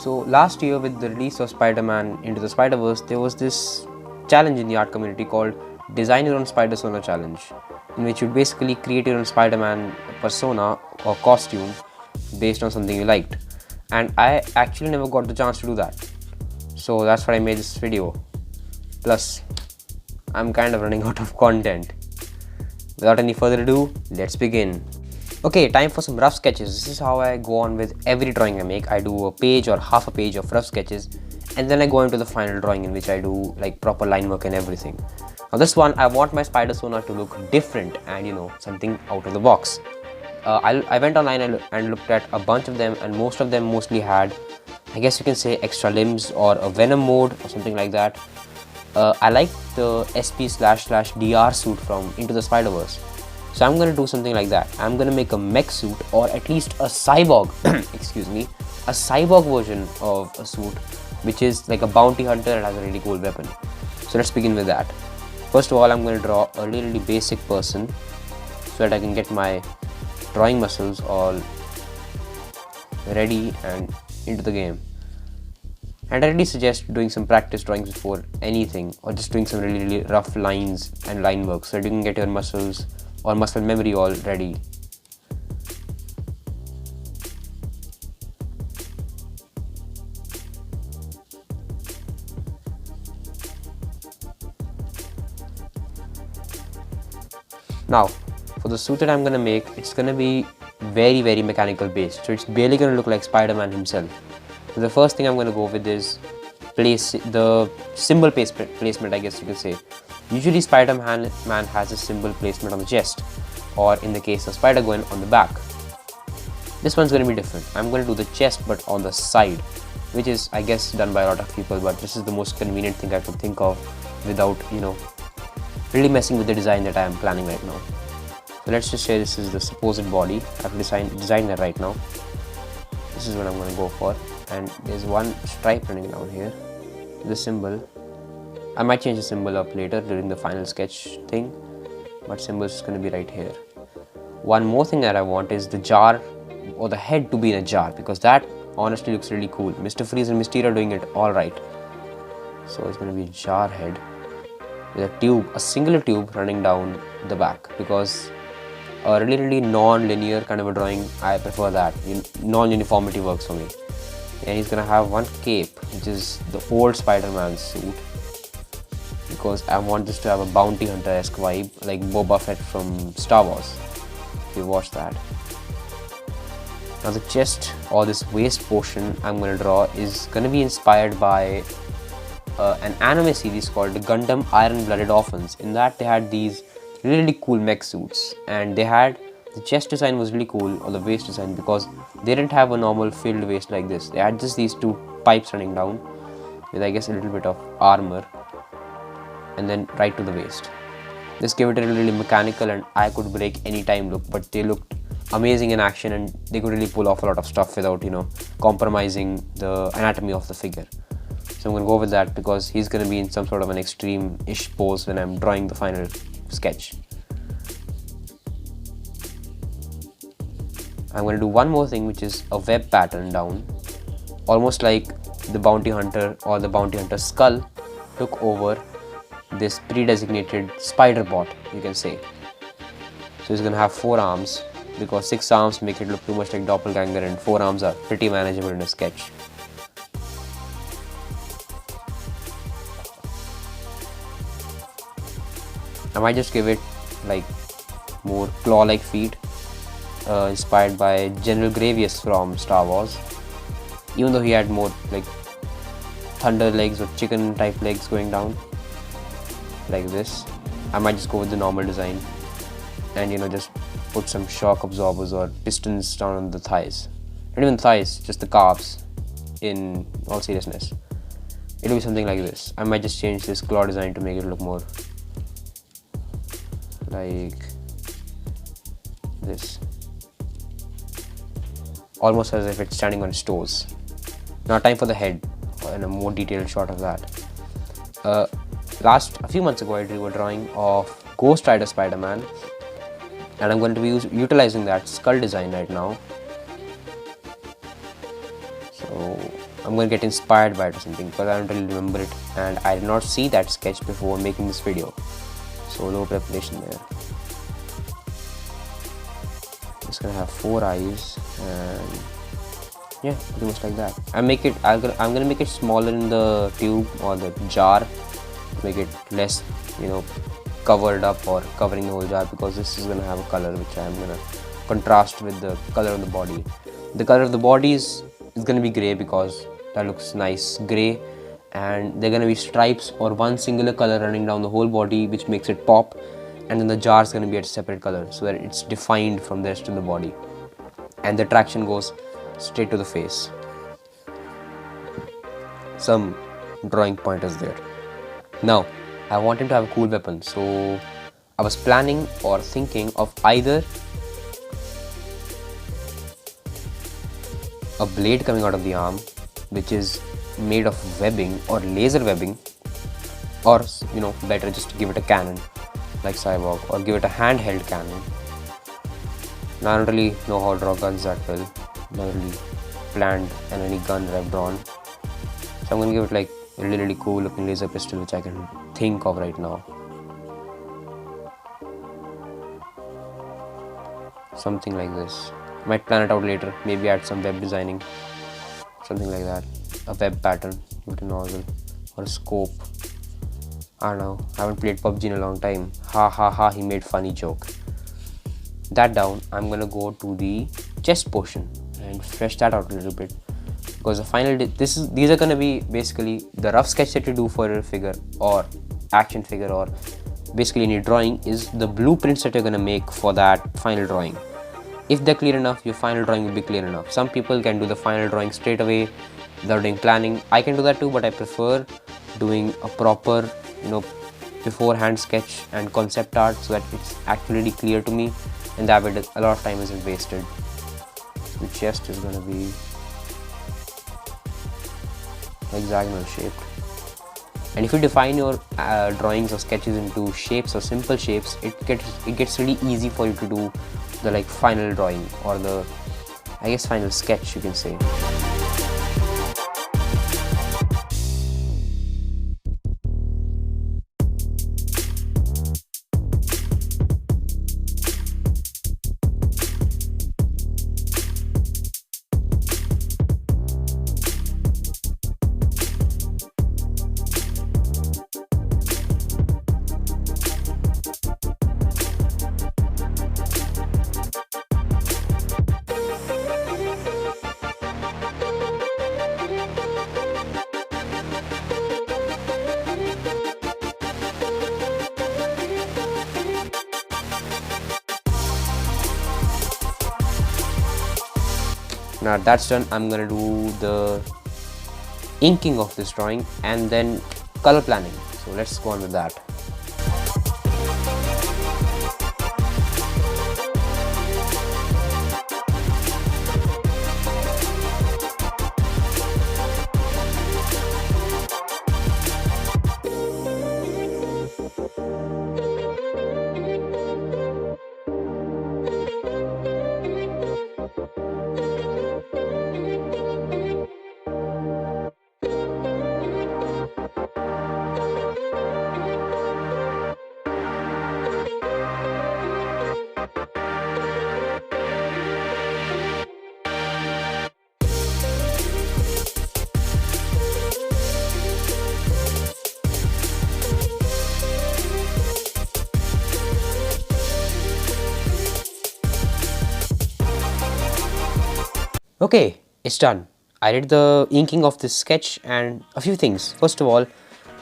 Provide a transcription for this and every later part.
So last year with the release of Spider-Man Into the Spider-Verse, there was this challenge in the art community called Design Your Own Spider-sona challenge, in which you basically create your own Spider-Man persona or costume based on something you liked. And I actually never got the chance to do that. So that's why I made this video. Plus, I'm kind of running out of content. Without any further ado, let's begin. Okay, time for some rough sketches. This is how I go on with every drawing I make. I do a page or half a page of rough sketches, and then I go into the final drawing in which I do like proper line work and everything. Now this one, I want my Spider-sona to look different and something out of the box. I went online and looked at a bunch of them, and most of them mostly had, I guess you can say, extra limbs or a Venom mode or something like that. I like the SP//DR suit from Into the Spider-Verse. So I'm going to do something like that. I'm going to make a mech suit, or at least a cyborg, excuse me, a cyborg version of a suit, which is like a bounty hunter and has a really cool weapon. So let's begin with that. First of all, I'm going to draw a really basic person so that I can get my drawing muscles all ready and into the game. And I really suggest doing some practice drawings before anything, or just doing some really rough lines and line work so that you can get your muscles or muscle memory all ready. Now, for the suit that I'm gonna make, it's gonna be very mechanical based, so it's barely gonna look like Spider-Man himself. So the first thing I'm gonna go with is the symbol placement, I guess you could say. Usually Spider-Man has a symbol placement on the chest, or in the case of Spider-Gwen, on the back. This one's going to be different. I'm going to do the chest but on the side, which is, I guess, done by a lot of people, but this is the most convenient thing I could think of without really messing with the design that I am planning right now. So let's just say this is the supposed body. I've designed that right now. This is what I'm going to go for, and there's one stripe running down here, the symbol. I might change the symbol up later during the final sketch thing, but symbol is going to be right here. One more thing that I want is the jar, or the head, to be in a jar, because that honestly looks really cool. Mr. Freeze and Mysterio are doing it all right. So it's going to be a jar head with a tube, a singular tube running down the back, because a really non-linear kind of a drawing, I prefer that. Non-uniformity works for me. And he's going to have one cape, which is the old Spider-Man suit, because I want this to have a bounty hunter-esque vibe, like Boba Fett from Star Wars, if you watch that. Now the chest, or this waist portion I'm going to draw, is going to be inspired by an anime series called Gundam Iron-Blooded Orphans. In that they had these really cool mech suits, and the chest design was really cool, or the waist design, because they didn't have a normal filled waist like this. They had just these two pipes running down with, I guess, a little bit of armor, and then right to the waist. This gave it a really mechanical and I could break anytime look, but they looked amazing in action, and they could really pull off a lot of stuff without compromising the anatomy of the figure. So I'm going to go with that, because he's going to be in some sort of an extreme-ish pose when I'm drawing the final sketch. I'm going to do one more thing, which is a web pattern down, almost like the bounty hunter or the bounty hunter's skull took over this pre-designated spider bot, you can say. So he's going to have 4 arms, because 6 arms make it look too much like doppelganger, and 4 arms are pretty manageable in a sketch. I might just give it like more claw-like feet, inspired by General Grievous from Star Wars, even though he had more like thunder legs or chicken type legs going down like this. I might just go with the normal design and just put some shock absorbers or pistons down on the thighs. Not even thighs, just the calves, in all seriousness. It'll be something like this. I might just change this claw design to make it look more like this, almost as if it's standing on its toes. Now time for the head, and a more detailed shot of that. A few months ago I drew a drawing of Ghost Rider Spider-Man, and I'm going to be utilizing that skull design right now. So I'm gonna get inspired by it or something, because I don't really remember it and I did not see that sketch before making this video. So no preparation there. It's gonna have 4 eyes and yeah, pretty much like that. I'm gonna make it smaller in the tube or the jar, make it less, covered up or covering the whole jar, because this is gonna have a color which I'm gonna contrast with the color of the body. The color of the body is gonna be gray, because that looks nice, gray, and they're gonna be stripes or one singular color running down the whole body, which makes it pop, and then the jar is gonna be a separate color so that it's defined from the rest of the body, and the traction goes straight to the face. Some drawing pointers there. Now I want him to have a cool weapon, so I was planning or thinking of either a blade coming out of the arm which is made of webbing or laser webbing, or better just give it a cannon like Cyborg, or give it a handheld cannon. Now I don't really know how to draw guns that well, not really planned and any gun that I've drawn, so I'm gonna give it like a really cool looking laser pistol which I can think of right now. Something like this. Might plan it out later, maybe add some web designing, something like that. A web pattern with a nozzle or a scope. I don't know, I haven't played PUBG in a long time. Ha ha ha, he made funny joke. That down, I'm gonna go to the chest portion and fresh that out a little bit, because the final these are gonna be basically the rough sketch that you do for a figure or action figure or basically any drawing is the blueprints that you're gonna make for that final drawing. If they're clear enough, your final drawing will be clear enough. Some people can do the final drawing straight away without doing planning. I can do that too, but I prefer doing a proper beforehand sketch and concept art so that it's actually clear to me, and that way a lot of time isn't wasted. The chest is gonna be hexagonal shaped, and if you define your drawings or sketches into shapes or simple shapes, it gets really easy for you to do the final drawing, or the final sketch, you can say. Now that's done, I'm gonna do the inking of this drawing and then color planning. So let's go on with that. Okay, it's done. I did the inking of this sketch and a few things. First of all,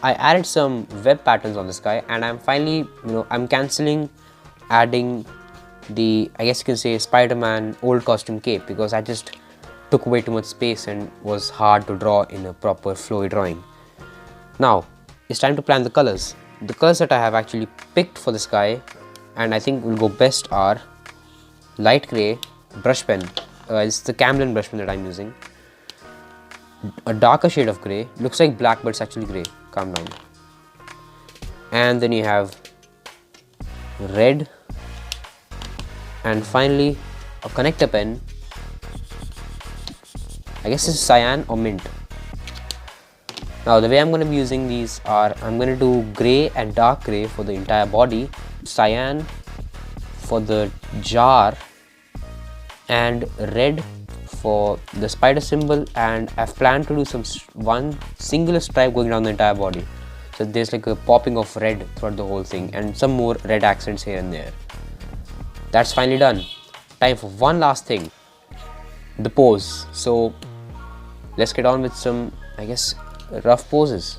I added some web patterns on this guy, and I'm finally, I'm cancelling adding the, I guess you can say, Spider-Man old costume cape, because I just took way too much space and was hard to draw in a proper flowy drawing. Now, it's time to plan the colors. The colors that I have actually picked for this guy and I think will go best are light grey brush pen. It's the Camlin brush pen that I'm using. A darker shade of grey, looks like black but it's actually grey, calm down. And then you have red, and finally a connector pen. I guess it's cyan or mint, Now the way I'm going to be using these are, I'm going to do grey and dark grey for the entire body, cyan for the jar, and red for the spider symbol, and I've planned to do one singular stripe going down the entire body. So there's like a popping of red throughout the whole thing and some more red accents here and there. That's finally done. Time for one last thing, the pose. So let's get on with some, I guess, rough poses.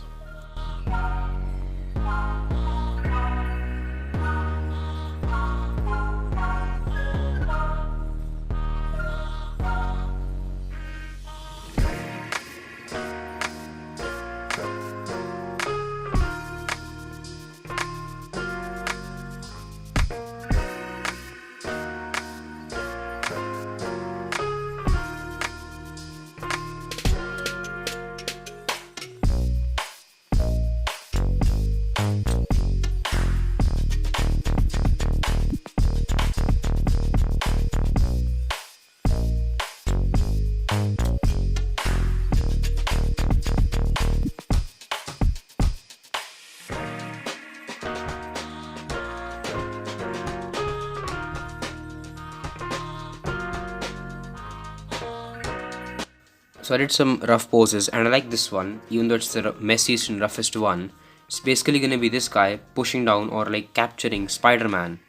So I did some rough poses and I like this one, even though it's the messiest and roughest one. It's basically gonna be this guy pushing down or like capturing Spider-Man.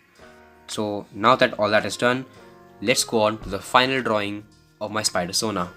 So now that all that is done, let's go on to the final drawing of my Spider-sona.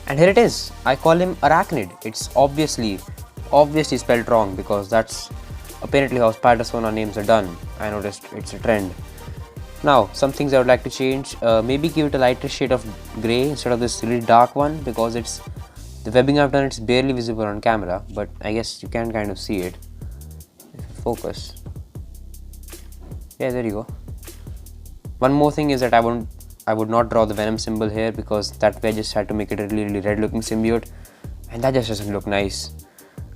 And here it is. I call him Arachnid. It's obviously spelled wrong because that's apparently how Spider-sona names are done. I noticed it's a trend. Now, some things I would like to change. Maybe give it a lighter shade of grey instead of this really dark one, because it's the webbing I've done, it's barely visible on camera, but I guess you can kind of see it if you focus. Yeah, there you go. One more thing is that I would not draw the Venom symbol here, because that way I just had to make it a really red looking symbiote, and that just doesn't look nice.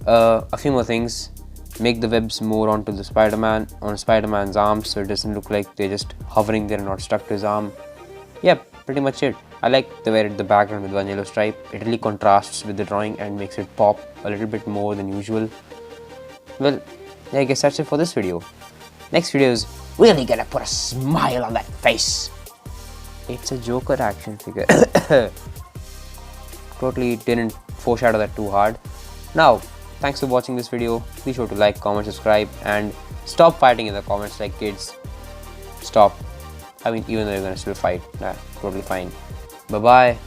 A few more things. Make the webs more onto the Spider-Man's arms, so it doesn't look like they're just hovering there and not stuck to his arm. Yep, pretty much it. I like the way the background with one yellow stripe. It really contrasts with the drawing and makes it pop a little bit more than usual. Well, yeah, I guess that's it for this video. Next video is really gonna put a smile on that face. It's a Joker action figure. Totally didn't foreshadow that too hard. Now, thanks for watching this video. Be sure to like, comment, subscribe, and stop fighting in the comments like kids. Stop. I mean, even though you're gonna still fight, totally fine. Bye bye.